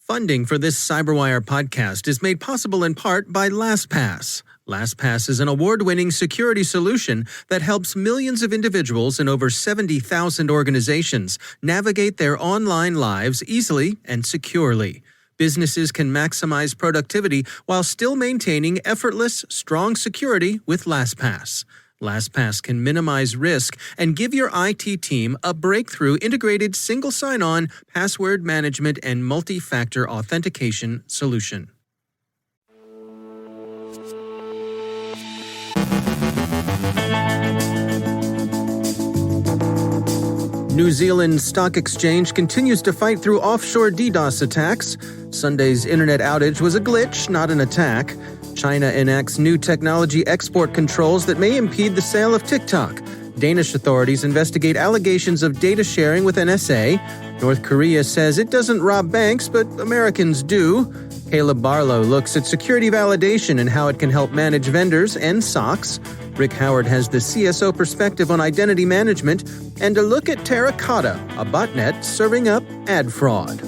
Funding for this Cyberwire podcast is made possible in part by LastPass. LastPass is an award-winning security solution that helps millions of individuals in over 70,000 organizations navigate their online lives easily and securely. Businesses can maximize productivity while still maintaining effortless, strong security with LastPass. LastPass can minimize risk and give your IT team a breakthrough integrated single sign-on, password management, and multi-factor authentication solution. New Zealand Stock Exchange continues to fight through offshore DDoS attacks. Sunday's internet outage was a glitch, not an attack. China enacts new technology export controls that may impede the sale of TikTok. Danish authorities investigate allegations of data sharing with NSA. North Korea says it doesn't rob banks, but Americans do. Caleb Barlow looks at security validation and how it can help manage vendors and SOCs. Rick Howard has the CSO perspective on identity management, and a look at Terracotta, a botnet serving up ad fraud.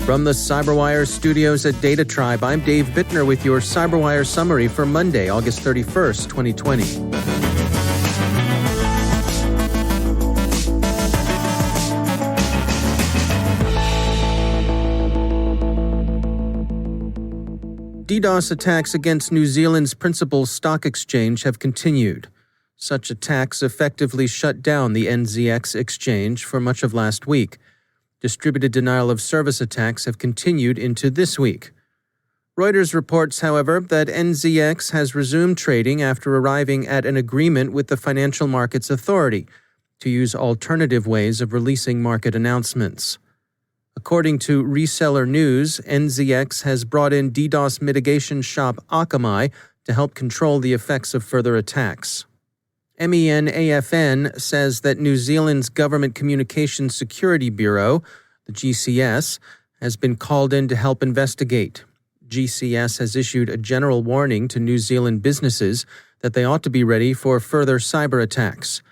From the Cyberwire studios at Data Tribe, I'm Dave Bittner with your Cyberwire summary for Monday, August 31st, 2020. DDoS attacks against New Zealand's principal stock exchange have continued. Such attacks effectively shut down the NZX exchange for much of last week. Distributed denial-of-service attacks have continued into this week. Reuters reports, however, that NZX has resumed trading after arriving at an agreement with the Financial Markets Authority to use alternative ways of releasing market announcements. According to Reseller News, NZX has brought in DDoS mitigation shop Akamai to help control the effects of further attacks. MENAFN says that New Zealand's Government Communications Security Bureau, the GCS, has been called in to help investigate. GCS has issued a general warning to New Zealand businesses that they ought to be ready for further cyber attacks.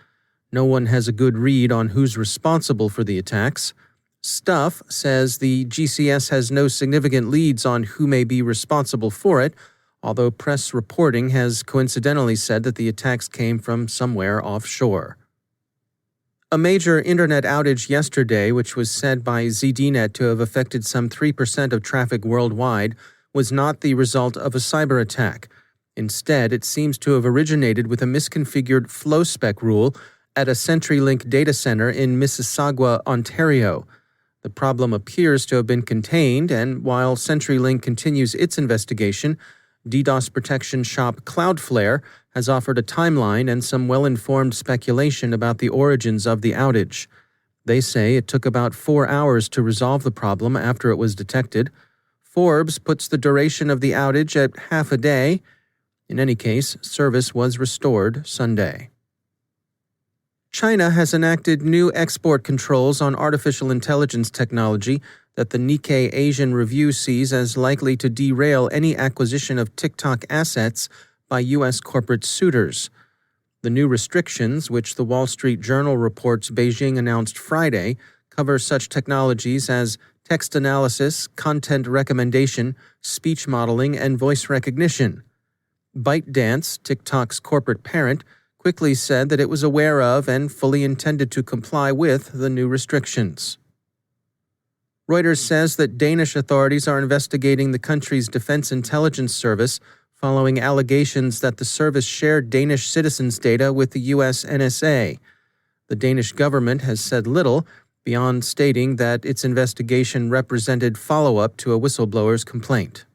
No one has a good read on who's responsible for the attacks. Stuff says the GCS has no significant leads on who may be responsible for it, although press reporting has coincidentally said that the attacks came from somewhere offshore. A major internet outage yesterday, which was said by ZDNet to have affected some 3% of traffic worldwide, was not the result of a cyber attack. Instead, it seems to have originated with a misconfigured FlowSpec rule at a CenturyLink data center in Mississauga, Ontario. The problem appears to have been contained, and while CenturyLink continues its investigation, DDoS protection shop Cloudflare has offered a timeline and some well-informed speculation about the origins of the outage. They say it took about 4 hours to resolve the problem after it was detected. Forbes puts the duration of the outage at half a day. In any case, service was restored Sunday. China has enacted new export controls on artificial intelligence technology that the Nikkei Asian Review sees as likely to derail any acquisition of TikTok assets by U.S. corporate suitors. The new restrictions, which the Wall Street Journal reports Beijing announced Friday, cover such technologies as text analysis, content recommendation, speech modeling, and voice recognition. ByteDance, TikTok's corporate parent, quickly said that it was aware of and fully intended to comply with the new restrictions. Reuters says that Danish authorities are investigating the country's Defense Intelligence Service following allegations that the service shared Danish citizens' data with the U.S. NSA. The Danish government has said little, beyond stating that its investigation represented follow-up to a whistleblower's complaint.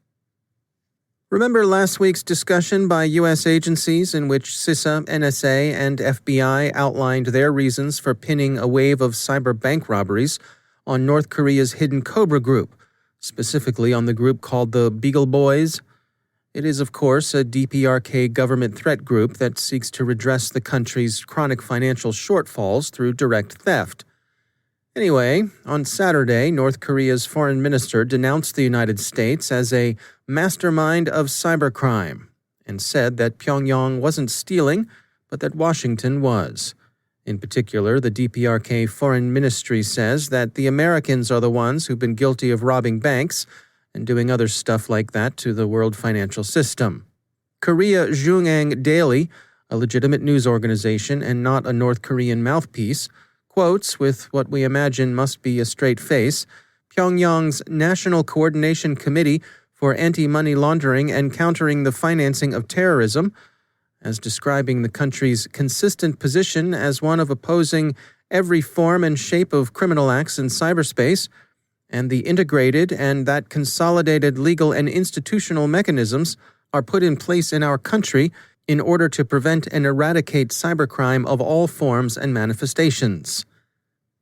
Remember last week's discussion by U.S. agencies in which CISA, NSA, and FBI outlined their reasons for pinning a wave of cyber bank robberies on North Korea's hidden Cobra group, specifically on the group called the Beagle Boys? It is, of course, a DPRK government threat group that seeks to redress the country's chronic financial shortfalls through direct theft. Anyway, on Saturday, North Korea's foreign minister denounced the United States as a mastermind of cybercrime and said that Pyongyang wasn't stealing, but that Washington was. In particular, the DPRK Foreign Ministry says that the Americans are the ones who've been guilty of robbing banks and doing other stuff like that to the world financial system. Korea Jungang Daily, a legitimate news organization and not a North Korean mouthpiece, quotes, with what we imagine must be a straight face, Pyongyang's National Coordination Committee for Anti-Money Laundering and Countering the Financing of Terrorism, as describing the country's consistent position as one of opposing every form and shape of criminal acts in cyberspace, and the integrated and that consolidated legal and institutional mechanisms are put in place in our country in order to prevent and eradicate cybercrime of all forms and manifestations.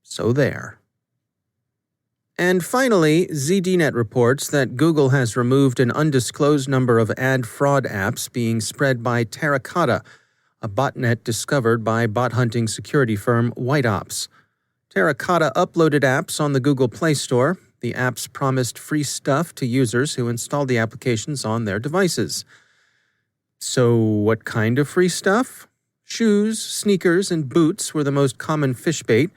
So there. And finally, ZDNet reports that Google has removed an undisclosed number of ad fraud apps being spread by Terracotta, a botnet discovered by bot-hunting security firm White Ops. Terracotta uploaded apps on the Google Play Store. The apps promised free stuff to users who installed the applications on their devices. So what kind of free stuff? Shoes, sneakers, and boots were the most common fish bait,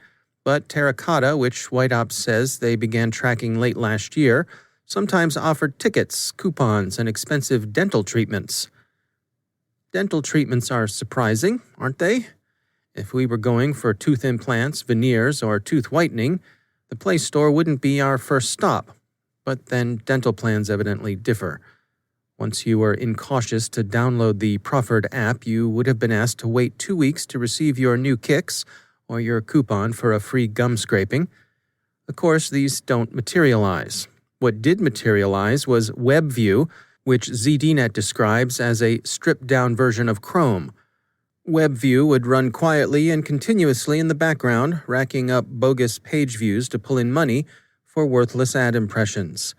but Terracotta, which White Ops says they began tracking late last year, sometimes offered tickets, coupons, and expensive dental treatments. Dental treatments are surprising, aren't they? If we were going for tooth implants, veneers, or tooth whitening, the Play Store wouldn't be our first stop. But then dental plans evidently differ. Once you were incautious to download the proffered app, you would have been asked to wait 2 weeks to receive your new kicks or your coupon for a free gum scraping. Of course, these don't materialize. What did materialize was WebView, which ZDNet describes as a stripped-down version of Chrome. WebView would run quietly and continuously in the background, racking up bogus page views to pull in money for worthless ad impressions.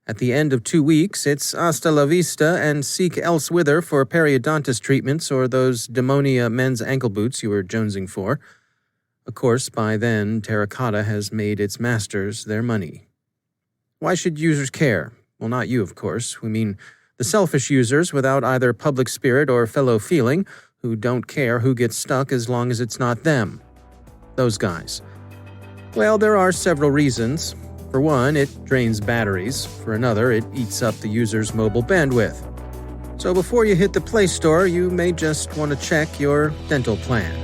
At the end of 2 weeks, it's hasta la vista and seek elsewhither for periodontist treatments or those Demonia men's ankle boots you were jonesing for. Of course, by then, Terracotta has made its masters their money. Why should users care? Well, not you, of course. We mean the selfish users without either public spirit or fellow feeling, who don't care who gets stuck as long as it's not them. Those guys. Well, there are several reasons. For one, it drains batteries. For another, it eats up the user's mobile bandwidth. So before you hit the Play Store, you may just want to check your dental plan.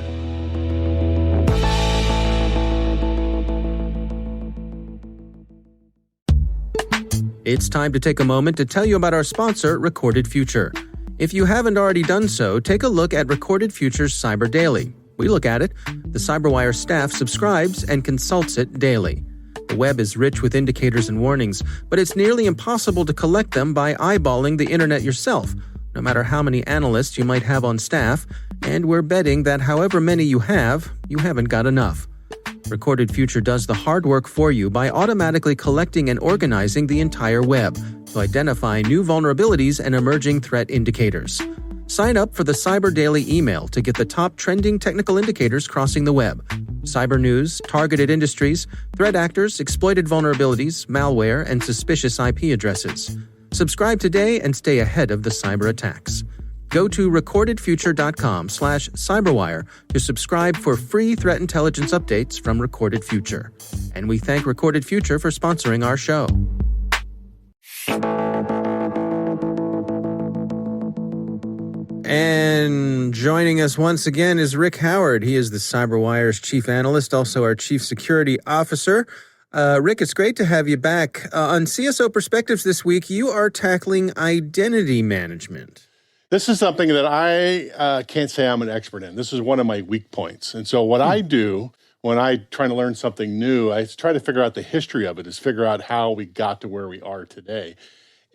It's time to take a moment to tell you about our sponsor, Recorded Future. If you haven't already done so, take a look at Recorded Future's Cyber Daily. We look at it. The Cyberwire staff subscribes and consults it daily. The web is rich with indicators and warnings, but it's nearly impossible to collect them by eyeballing the internet yourself, no matter how many analysts you might have on staff, and we're betting that however many you haven't got enough. Recorded Future does the hard work for you by automatically collecting and organizing the entire web to identify new vulnerabilities and emerging threat indicators. Sign up for the Cyber Daily email to get the top trending technical indicators crossing the web. Cyber news, targeted industries, threat actors, exploited vulnerabilities, malware, and suspicious IP addresses. Subscribe today and stay ahead of the cyber attacks. Go to recordedfuture.com/cyberwire to subscribe for free threat intelligence updates from Recorded Future. And we thank Recorded Future for sponsoring our show. And joining us once again is Rick Howard. He is the Cyberwire's chief analyst, also our chief security officer. Rick, it's great to have you back. On CSO Perspectives this week, you are tackling identity management. This is something that I can't say I'm an expert in. This is one of my weak points. And so what I do when I try to learn something new, I try to figure out the history of it, is figure out how we got to where we are today.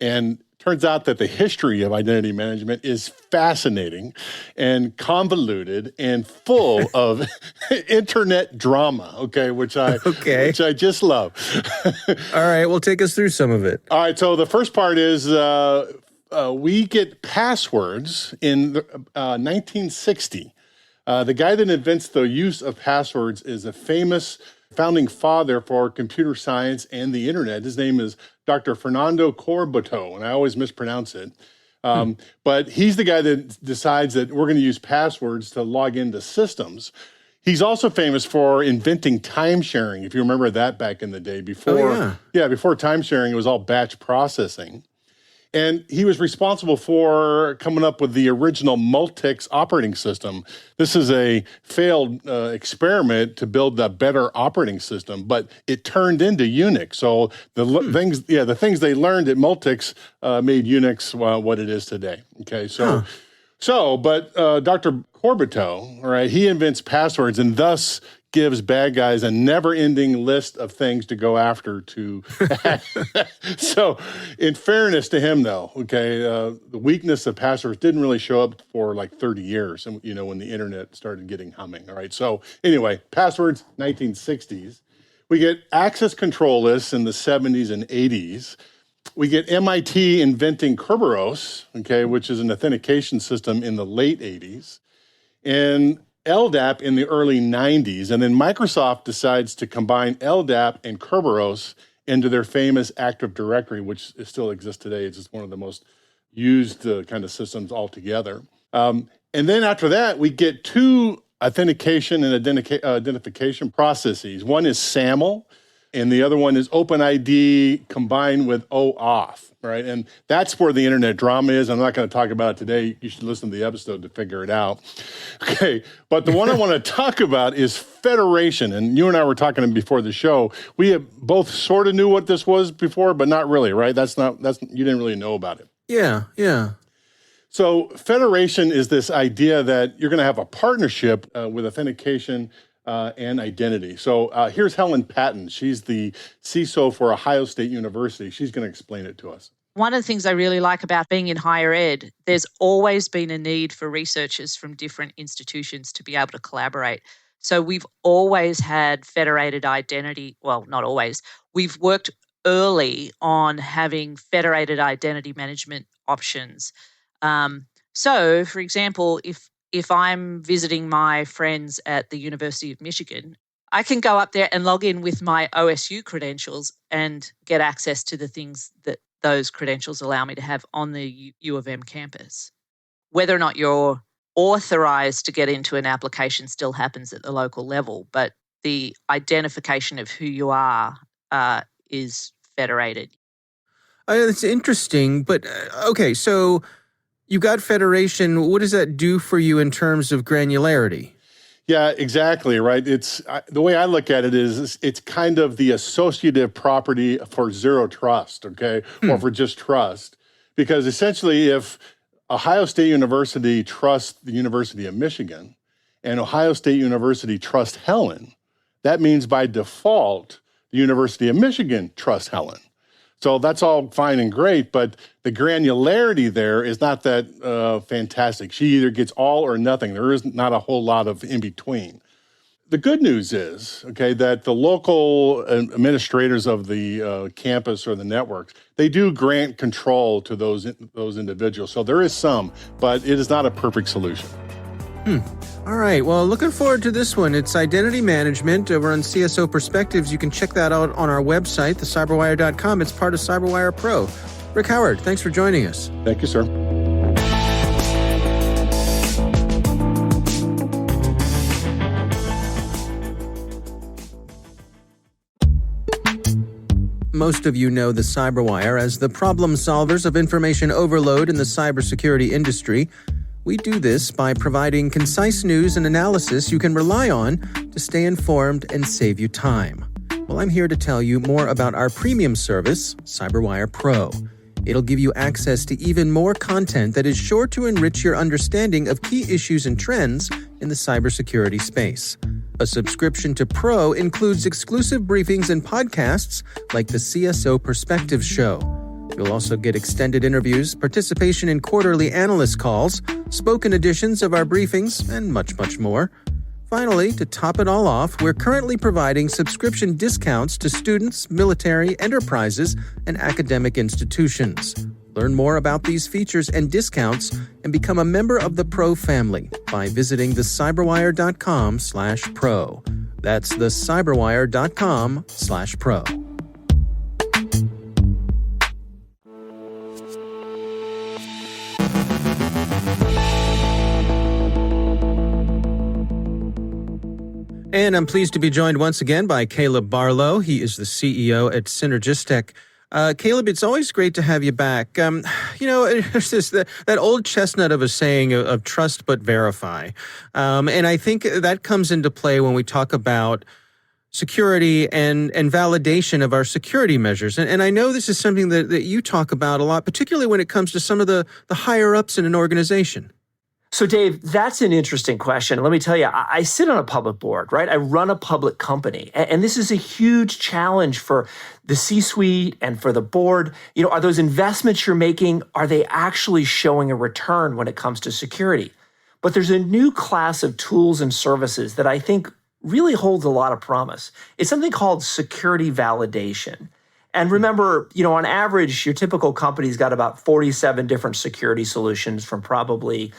And turns out that the history of identity management is fascinating and convoluted and full of internet drama, which I just love. All right, well, take us through some of it. All right, so the first part is we get passwords in 1960. The guy that invents the use of passwords is a famous founding father for computer science and the internet. His name is Dr. Fernando Corbato, and I always mispronounce it. But he's the guy that decides that we're going to use passwords to log into systems. He's also famous for inventing time sharing, if you remember that back in the day. Before time sharing, it was all batch processing. And he was responsible for coming up with the original Multics operating system. This is a failed experiment to build a better operating system, but it turned into Unix. So the things they learned at Multics made Unix what it is today. Okay, but Dr. Corbato, right, he invents passwords and thus gives bad guys a never-ending list of things to go after to. So, in fairness to him, though, okay, the weakness of passwords didn't really show up for like 30 years, and when the internet started getting humming. All right, so anyway, passwords, 1960s. We get access control lists in the 70s and 80s. We get MIT inventing Kerberos, okay, which is an authentication system in the late 80s. And LDAP in the early 90s, and then Microsoft decides to combine LDAP and Kerberos into their famous Active Directory, which still exists today. It's just one of the most used kind of systems altogether. And then after that, we get two authentication and identification processes. One is SAML, and the other one is OpenID combined with OAuth, right? And that's where the internet drama is. I'm not going to talk about it today. You should listen to the episode to figure it out. Okay, but the one I want to talk about is federation. And you and I were talking before the show. We have both sort of knew what this was before, but not really, right? You didn't really know about it. Yeah. So federation is this idea that you're going to have a partnership with authentication and identity. So here's Helen Patton. She's the CISO for Ohio State University. She's going to explain it to us. One of the things I really like about being in higher ed, there's always been a need for researchers from different institutions to be able to collaborate. So we've always had federated identity. Well, not always. We've worked early on having federated identity management options. So, for example, if I'm visiting my friends at the University of Michigan, I can go up there and log in with my OSU credentials and get access to the things that those credentials allow me to have on the U of M campus. Whether or not you're authorized to get into an application still happens at the local level, but the identification of who you are is federated. It's interesting, but okay, so you got federation. What does that do for you in terms of granularity? Yeah, exactly, right? It's the way I look at it is it's kind of the associative property for zero trust, okay, or for just trust. Because essentially, if Ohio State University trusts the University of Michigan and Ohio State University trusts Helen, that means by default, the University of Michigan trusts Helen. So that's all fine and great, but the granularity there is not that fantastic. She either gets all or nothing. There is not a whole lot of in between. The good news is, okay, that the local administrators of the campus or the networks, they do grant control to those individuals. So there is some, but it is not a perfect solution. All right. Well, looking forward to this one. It's identity management over on CSO Perspectives. You can check that out on our website, thecyberwire.com. It's part of Cyberwire Pro. Rick Howard, thanks for joining us. Thank you, sir. Most of you know the Cyberwire as the problem solvers of information overload in the cybersecurity industry. We do this by providing concise news and analysis you can rely on to stay informed and save you time. Well, I'm here to tell you more about our premium service, Cyberwire Pro. It'll give you access to even more content that is sure to enrich your understanding of key issues and trends in the cybersecurity space. A subscription to Pro includes exclusive briefings and podcasts like the CSO Perspectives Show. You'll also get extended interviews, participation in quarterly analyst calls, spoken editions of our briefings, and much, much more. Finally, to top it all off, we're currently providing subscription discounts to students, military, enterprises, and academic institutions. Learn more about these features and discounts and become a member of the Pro family by visiting thecyberwire.com/pro. That's thecyberwire.com/pro. And I'm pleased to be joined once again by Caleb Barlow. He is the CEO at Synergistic. Caleb, it's always great to have you back. There's that old chestnut of a saying of trust but verify. And I think that comes into play when we talk about security and validation of our security measures. And I know this is something that you talk about a lot, particularly when it comes to some of the higher ups in an organization. So, Dave, that's an interesting question. Let me tell you, I sit on a public board, right? I run a public company. And this is a huge challenge for the C-suite and for the board. Are those investments you're making, are they actually showing a return when it comes to security? But there's a new class of tools and services that I think really holds a lot of promise. It's something called security validation. And remember, on average, your typical company's got about 47 different security solutions from probably,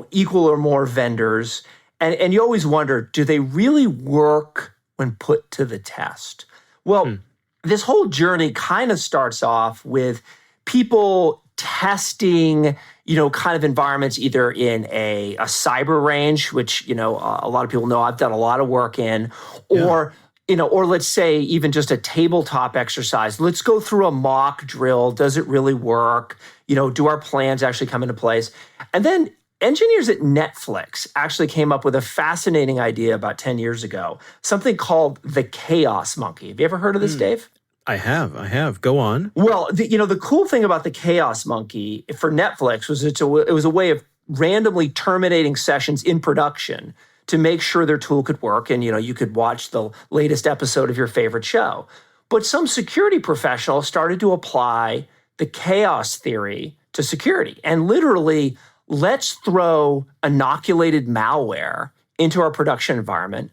equal or more vendors. And you always wonder, do they really work when put to the test? Well, this whole journey kind of starts off with people testing, kind of environments either in a cyber range, which, a lot of people know I've done a lot of work in, or or let's say even just a tabletop exercise. Let's go through a mock drill. Does it really work? Do our plans actually come into place? And then engineers at Netflix actually came up with a fascinating idea about 10 years ago, something called the chaos monkey. Have you ever heard of this, Dave? I have. Go on. Well, the cool thing about the chaos monkey for Netflix was it was a way of randomly terminating sessions in production to make sure their tool could work and, you could watch the latest episode of your favorite show. But some security professionals started to apply the chaos theory to security. And literally, let's throw inoculated malware into our production environment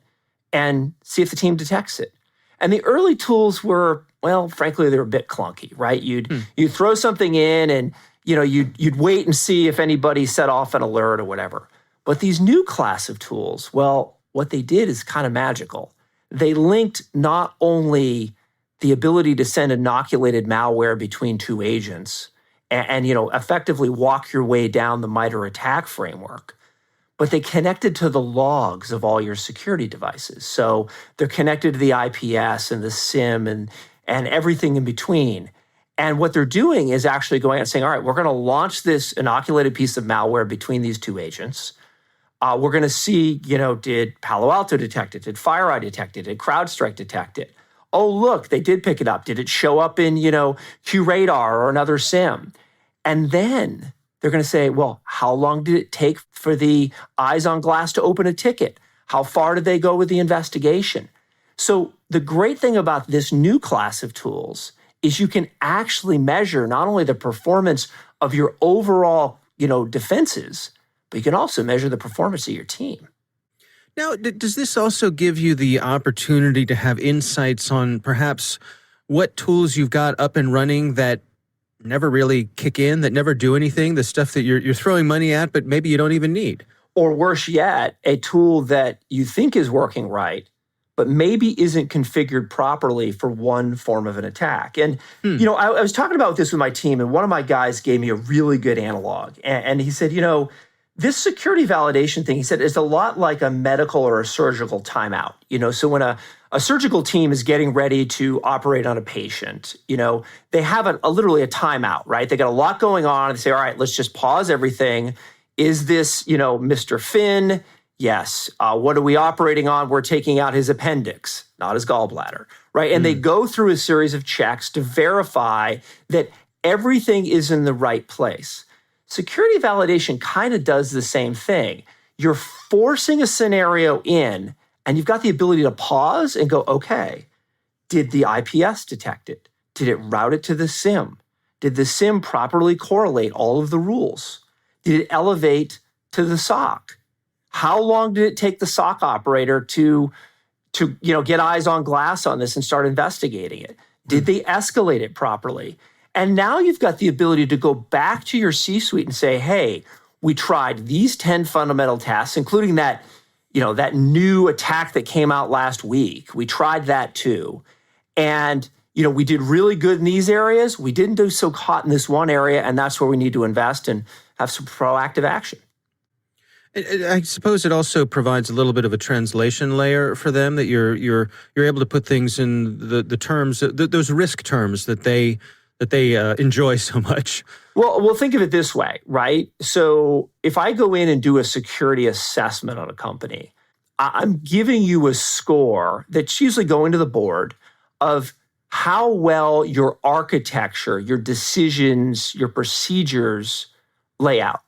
and see if the team detects it. And the early tools were, well, frankly, they were a bit clunky, right? You'd throw something in and, you'd wait and see if anybody set off an alert or whatever. But these new class of tools, well, what they did is kind of magical. They linked not only the ability to send inoculated malware between two agents and effectively walk your way down the MITRE attack framework, but they connected to the logs of all your security devices. So they're connected to the IPS and the SIM and everything in between. And what they're doing is actually going out and saying, all right, we're going to launch this inoculated piece of malware between these two agents. We're going to see, did Palo Alto detect it? Did FireEye detect it? Did CrowdStrike detect it? Oh, look, they did pick it up. Did it show up in, QRadar or another SIM? And then they're going to say, well, how long did it take for the eyes on glass to open a ticket? How far did they go with the investigation? So the great thing about this new class of tools is you can actually measure not only the performance of your overall, defenses, but you can also measure the performance of your team. Now, does this also give you the opportunity to have insights on perhaps what tools you've got up and running that never really kick in, that never do anything, the stuff that you're throwing money at, but maybe you don't even need? Or worse yet, a tool that you think is working right, but maybe isn't configured properly for one form of an attack. And, I was talking about this with my team, and one of my guys gave me a really good analog. And he said, this security validation thing, he said, is a lot like a medical or a surgical timeout. So when a surgical team is getting ready to operate on a patient, they have literally a timeout, right? They got a lot going on. And they say, all right, let's just pause everything. Is this, Mr. Finn? Yes. What are we operating on? We're taking out his appendix, not his gallbladder, right? And they go through a series of checks to verify that everything is in the right place. Security validation kind of does the same thing. You're forcing a scenario in, and you've got the ability to pause and go, okay, did the IPS detect it? Did it route it to the SIM? Did the SIM properly correlate all of the rules? Did it elevate to the SOC? How long did it take the SOC operator to get eyes on glass on this and start investigating it? Did they escalate it properly? And now you've got the ability to go back to your C-suite and say, hey, we tried these 10 fundamental tests, including that new attack that came out last week. We tried that too. And, we did really good in these areas. We didn't do so hot in this one area, and that's where we need to invest and have some proactive action. I suppose it also provides a little bit of a translation layer for them, that you're able to put things in the terms, those risk terms that they enjoy so much. Well, think of it this way, right? So if I go in and do a security assessment on a company, I'm giving you a score that's usually going to the board of how well your architecture, your decisions, your procedures lay out.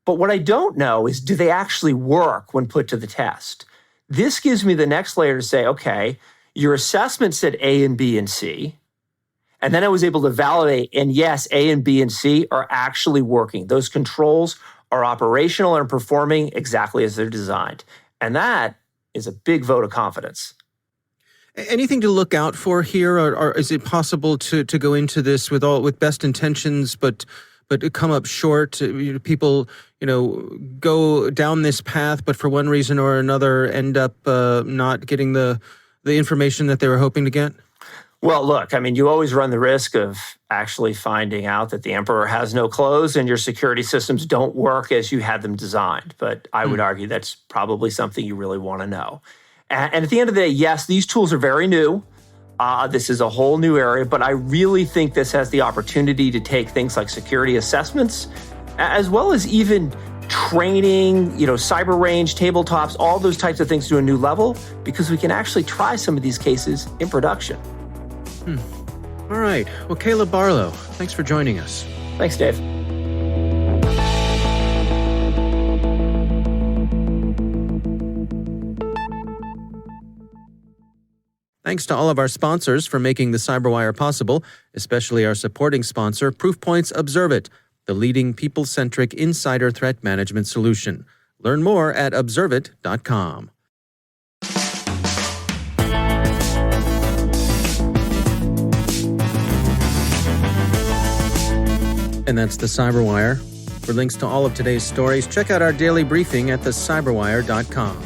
But what I don't know is, do they actually work when put to the test? This gives me the next layer to say, okay, your assessment said A and B and C. And then I was able to validate, and yes, A and B and C are actually working. Those controls are operational and performing exactly as they're designed. And that is a big vote of confidence. Anything to look out for here, or is it possible to go into this with best intentions, but come up short? People, go down this path, but for one reason or another end up not getting the information that they were hoping to get? Well, look, you always run the risk of actually finding out that the emperor has no clothes and your security systems don't work as you had them designed. But I would argue that's probably something you really want to know. And at the end of the day, yes, these tools are very new. This is a whole new area, but I really think this has the opportunity to take things like security assessments, as well as even training, cyber range, tabletops, all those types of things to a new level, because we can actually try some of these cases in production. All right. Well, Caleb Barlow, thanks for joining us. Thanks, Dave. Thanks to all of our sponsors for making the Cyberwire possible, especially our supporting sponsor, Proofpoint's Observit, the leading people-centric insider threat management solution. Learn more at observit.com. And that's the Cyberwire. For links to all of today's stories, check out our daily briefing at thecyberwire.com.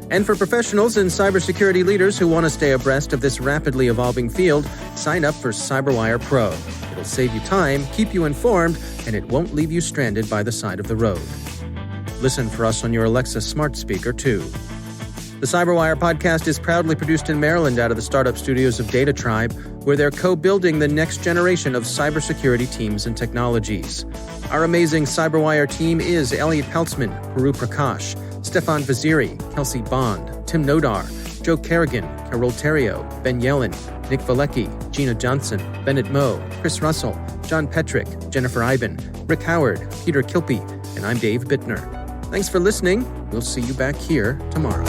And for professionals and cybersecurity leaders who want to stay abreast of this rapidly evolving field, sign up for Cyberwire Pro. It'll save you time, keep you informed, and it won't leave you stranded by the side of the road. Listen for us on your Alexa smart speaker, too. The Cyberwire podcast is proudly produced in Maryland out of the startup studios of Data Tribe, where they're co-building the next generation of cybersecurity teams and technologies. Our amazing Cyberwire team is Elliot Peltzman, Puru Prakash, Stefan Vaziri, Kelsey Bond, Tim Nodar, Joe Kerrigan, Carol Terrio, Ben Yellen, Nick Valecki, Gina Johnson, Bennett Moe, Chris Russell, John Petrick, Jennifer Iben, Rick Howard, Peter Kilpie, and I'm Dave Bittner. Thanks for listening. We'll see you back here tomorrow.